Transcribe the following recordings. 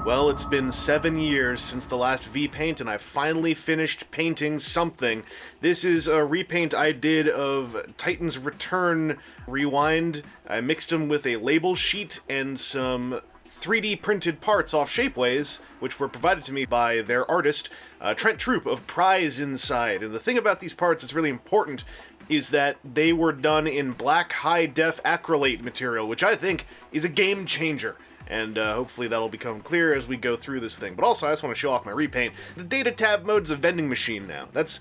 Well, it's been 7 years since the last V-Paint, and I finally finished painting something. This is a repaint I did of Titan's Return Rewind. I mixed them with a label sheet and some 3D printed parts off Shapeways, which were provided to me by their artist, Trent Troop of Prize Inside. And the thing about these parts that's really important is that they were done in Black High Def Acrylate material, which I think is a game changer. And hopefully that'll become clear as we go through this thing. But also, I just want to show off my repaint. The data tab mode's a vending machine now. That's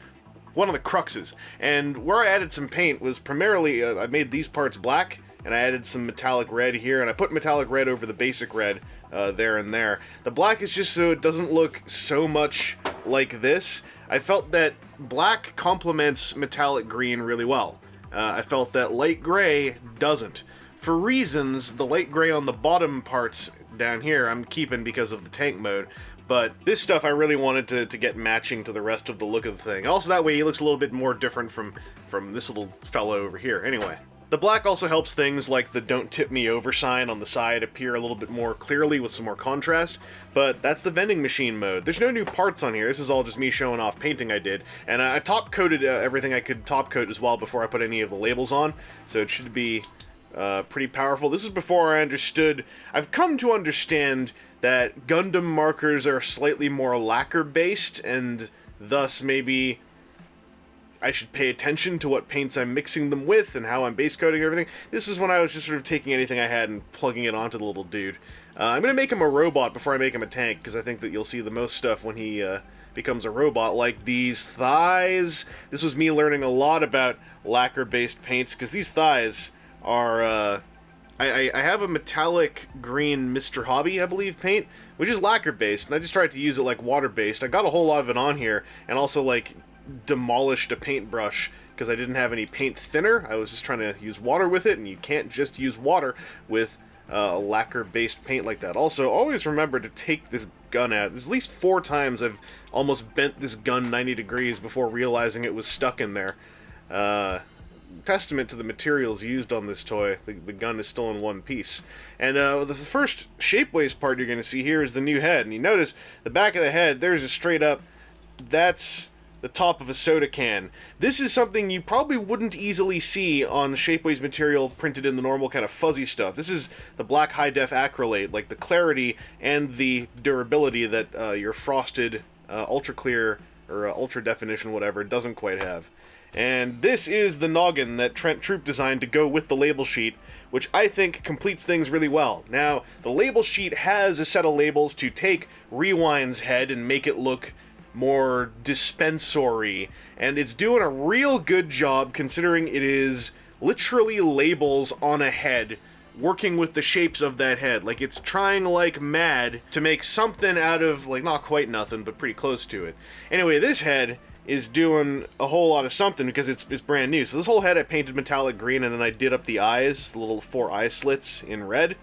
one of the cruxes. And where I added some paint was primarily, I made these parts black, and I added some metallic red here, and I put metallic red over the basic red there and there. The black is just so it doesn't look so much like this. I felt that black complements metallic green really well. I felt that light gray doesn't. For reasons, the light gray on the bottom parts down here I'm keeping because of the tank mode, but this stuff I really wanted to get matching to the rest of the look of the thing. Also, that way he looks a little bit more different from this little fellow over here. Anyway, the black also helps things like the "Don't Tip Me Over" sign on the side appear a little bit more clearly with some more contrast, but that's the vending machine mode. There's no new parts on here. This is all just me showing off painting I did, and I top-coated everything I could top-coat as well before I put any of the labels on, so it should be pretty powerful. This is before I understood. I've come to understand that Gundam markers are slightly more lacquer-based, and thus maybe I should pay attention to what paints I'm mixing them with and how I'm base coating everything. This is when I was just sort of taking anything I had and plugging it onto the little dude. I'm going to make him a robot before I make him a tank, because I think that you'll see the most stuff when he becomes a robot, like these thighs. This was me learning a lot about lacquer-based paints, because these thighs are, I have a metallic green Mr. Hobby, I believe, paint, which is lacquer-based, and I just tried to use it like water-based. I got a whole lot of it on here, and also, like, demolished a paintbrush, because I didn't have any paint thinner. I was just trying to use water with it, and you can't just use water with a lacquer-based paint like that. Also, always remember to take this gun out. There's at least 4 times I've almost bent this gun 90 degrees before realizing it was stuck in there. Testament to the materials used on this toy. The gun is still in one piece. And the first Shapeways part you're going to see here is the new head. And you notice the back of the head, there's a straight up, that's the top of a soda can. This is something you probably wouldn't easily see on Shapeways material printed in the normal kind of fuzzy stuff. This is the Black High Def Acrylate, like the clarity and the durability that your frosted ultra clear or ultra definition whatever doesn't quite have. And this is the noggin that Trent Troop designed to go with the label sheet, which I think completes things really well. Now, the label sheet has a set of labels to take Rewind's head and make it look more dispensory, and it's doing a real good job considering it is literally labels on a head, working with the shapes of that head. Like, it's trying like mad to make something out of, like, not quite nothing, but pretty close to it. Anyway, this head is doing a whole lot of something because it's brand new. So this whole head I painted metallic green, and then I did up the eyes, the little 4 eye slits in red,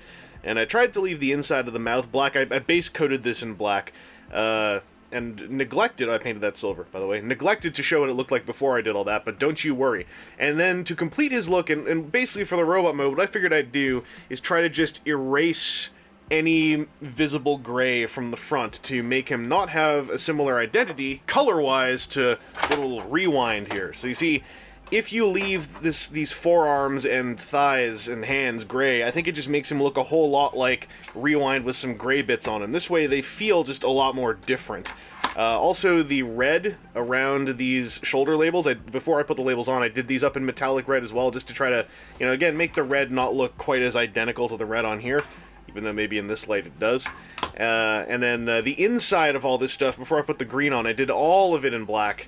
and I tried to leave the inside of the mouth black. I base coated this in black, and neglected, I painted that silver, by the way, neglected to show what it looked like before I did all that, but don't you worry. And then to complete his look, and basically for the robot mode, what I figured I'd do is try to just erase any visible gray from the front to make him not have a similar identity color-wise to little Rewind here. So you see, if you leave these forearms and thighs and hands gray, I think it just makes him look a whole lot like Rewind with some gray bits on him. This way they feel just a lot more different. Also, the red around these shoulder labels, before I put the labels on, I did these up in metallic red as well, just to try to, again, make the red not look quite as identical to the red on here, even though maybe in this light it does. And then the inside of all this stuff, before I put the green on, I did all of it in black,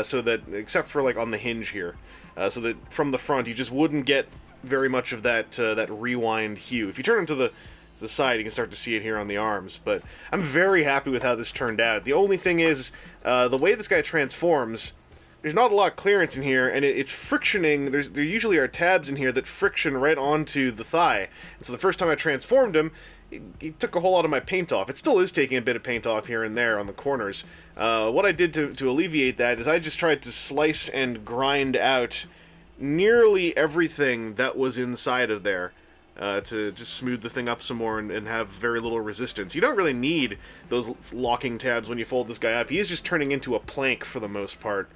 so that, except for like on the hinge here, so that from the front you just wouldn't get very much of that that Rewind hue. If you turn it to the side, you can start to see it here on the arms, but I'm very happy with how this turned out. The only thing is, the way this guy transforms, there's not a lot of clearance in here, and it's frictioning. There usually are tabs in here that friction right onto the thigh, and so the first time I transformed him, it took a whole lot of my paint off. It still is taking a bit of paint off here and there on the corners. What I did to alleviate that is I just tried to slice and grind out nearly everything that was inside of there. to just smooth the thing up some more and have very little resistance. You don't really need those locking tabs when you fold this guy up. He is just turning into a plank for the most part.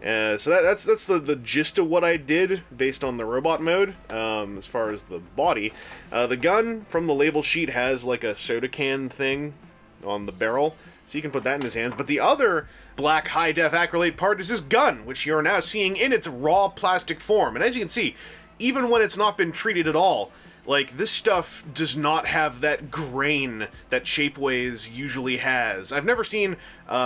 So that's the gist of what I did based on the robot mode, as far as the body. The gun from the label sheet has like a soda can thing on the barrel, so you can put that in his hands. But the other Black High Def Acrylate part is his gun, which you're now seeing in its raw plastic form. And as you can see, even when it's not been treated at all, like, this stuff does not have that grain that Shapeways usually has. I've never seen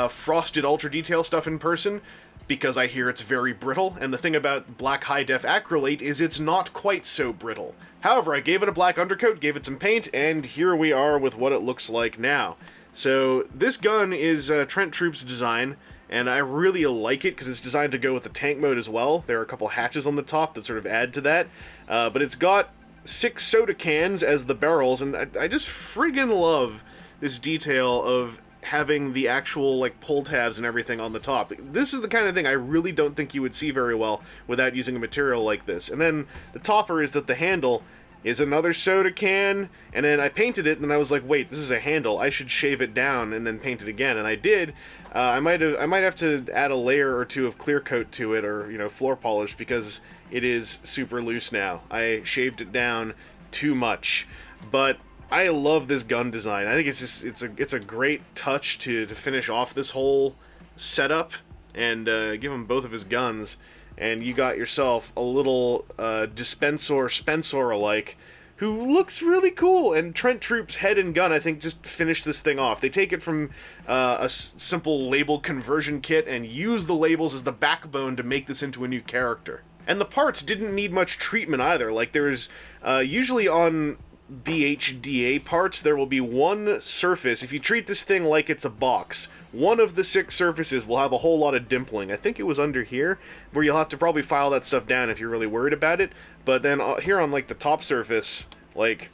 frosted ultra detail stuff in person, because I hear it's very brittle, and the thing about Black High Def Acrylate is it's not quite so brittle. However, I gave it a black undercoat, gave it some paint, and here we are with what it looks like now. So this gun is Trent Troop's design, and I really like it because it's designed to go with the tank mode as well. There are a couple hatches on the top that sort of add to that, but it's got 6 soda cans as the barrels, and I just friggin' love this detail of having the actual, like, pull tabs and everything on the top. This is the kind of thing I really don't think you would see very well without using a material like this. And then the topper is that the handle is another soda can, and then I painted it, and I was like, wait, this is a handle. I should shave it down and then paint it again, and I did. I might have to add a layer or two of clear coat to it, or, you know, floor polish, because it is super loose now. I shaved it down too much, but I love this gun design. I think it's just it's a great touch to finish off this whole setup and give him both of his guns, and you got yourself a little Spensor alike who looks really cool. And Trent Troop's head and gun, I think, just finish this thing off. They take it from a simple label conversion kit and use the labels as the backbone to make this into a new character. And the parts didn't need much treatment either. Like, there's usually on BHDA parts, there will be one surface. If you treat this thing like it's a box, one of the 6 surfaces will have a whole lot of dimpling. I think it was under here, where you'll have to probably file that stuff down if you're really worried about it. But then here on, like, the top surface, like,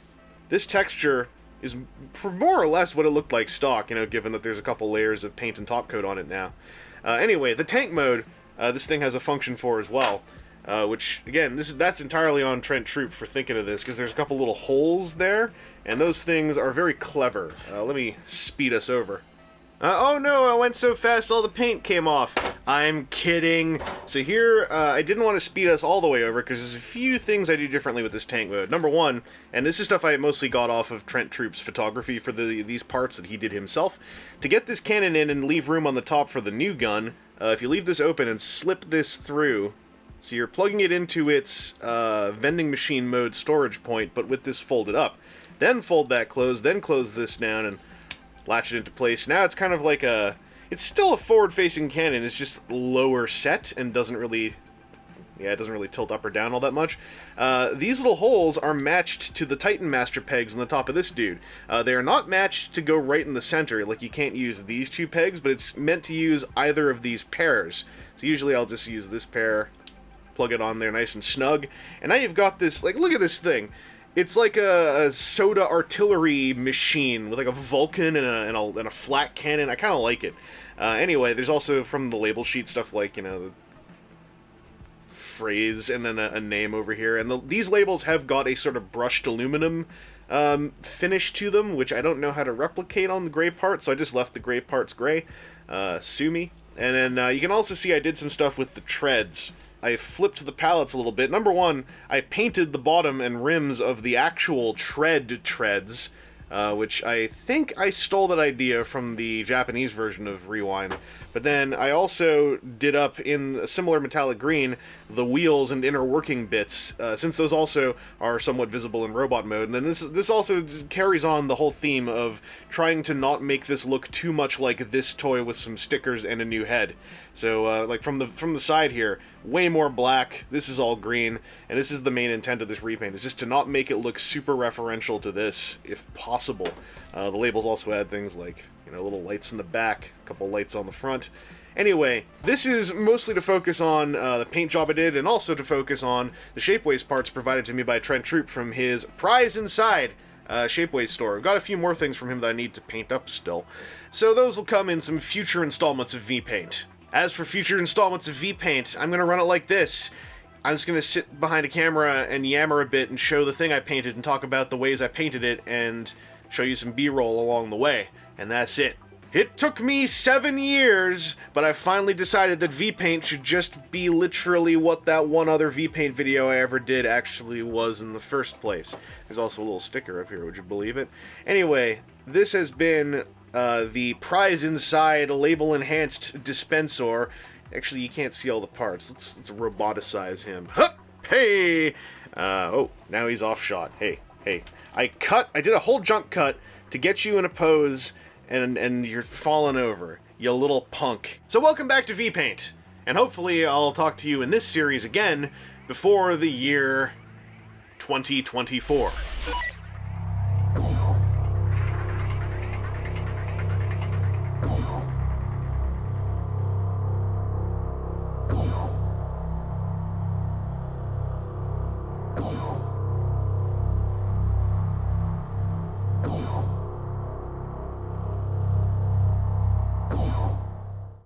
this texture is more or less what it looked like stock, you know, given that there's a couple layers of paint and top coat on it now. Anyway, the tank mode, this thing has a function for as well. Which, again, that's entirely on Trent Troop for thinking of this, because there's a couple little holes there, and those things are very clever. Let me speed us over. Oh no, I went so fast all the paint came off. I'm kidding. So here, I didn't want to speed us all the way over, because there's a few things I do differently with this tank mode. Number one, and this is stuff I mostly got off of Trent Troop's photography for these parts that he did himself. To get this cannon in and leave room on the top for the new gun, if you leave this open and slip this through, so you're plugging it into its vending machine mode storage point, but with this folded up. Then fold that closed, then close this down and latch it into place. Now it's kind of like it's still a forward-facing cannon, it's just lower set and doesn't really tilt up or down all that much. These little holes are matched to the Titan Master pegs on the top of this dude. They are not matched to go right in the center, like you can't use these 2 pegs, but it's meant to use either of these pairs. So usually I'll just use this pair, plug it on there nice and snug, and now you've got this, like, look at this thing. It's like a soda artillery machine with like a Vulcan and a flat cannon. I kind of like it. Anyway, there's also from the label sheet stuff like, you know, the phrase and then a name over here, and these labels have got a sort of brushed aluminum finish to them, which I don't know how to replicate on the gray part, so I just left the gray parts gray. Sue me. And then you can also see I did some stuff with the treads. I flipped the pallets a little bit. Number one, I painted the bottom and rims of the actual treads, which I think I stole that idea from the Japanese version of Rewind. But then I also did up in a similar metallic green the wheels and inner working bits, since those also are somewhat visible in robot mode. And then this also carries on the whole theme of trying to not make this look too much like this toy with some stickers and a new head. So like from the side here, way more black, this is all green, and this is the main intent of this repaint, is just to not make it look super referential to this, if possible. The labels also add things like, you know, little lights in the back, a couple lights on the front. Anyway, this is mostly to focus on the paint job I did, and also to focus on the Shapeways parts provided to me by Trent Troop from his Prize Inside Shapeways store. I've got a few more things from him that I need to paint up still. So those will come in some future installments of V-Paint. As for future installments of V-Paint, I'm going to run it like this. I'm just going to sit behind a camera and yammer a bit and show the thing I painted and talk about the ways I painted it and show you some B-roll along the way. And that's it. It took me 7 years, but I finally decided that V-Paint should just be literally what that one other V-Paint video I ever did actually was in the first place. There's also a little sticker up here, would you believe it? Anyway, this has been the Prize Inside label-enhanced Spensor. Actually, you can't see all the parts. Let's roboticize him. Hup! Hey! Oh, now he's off shot. Hey. I did a whole jump cut to get you in a pose, and you're falling over, you little punk. So welcome back to V-Paint, and hopefully I'll talk to you in this series again before the year 2024.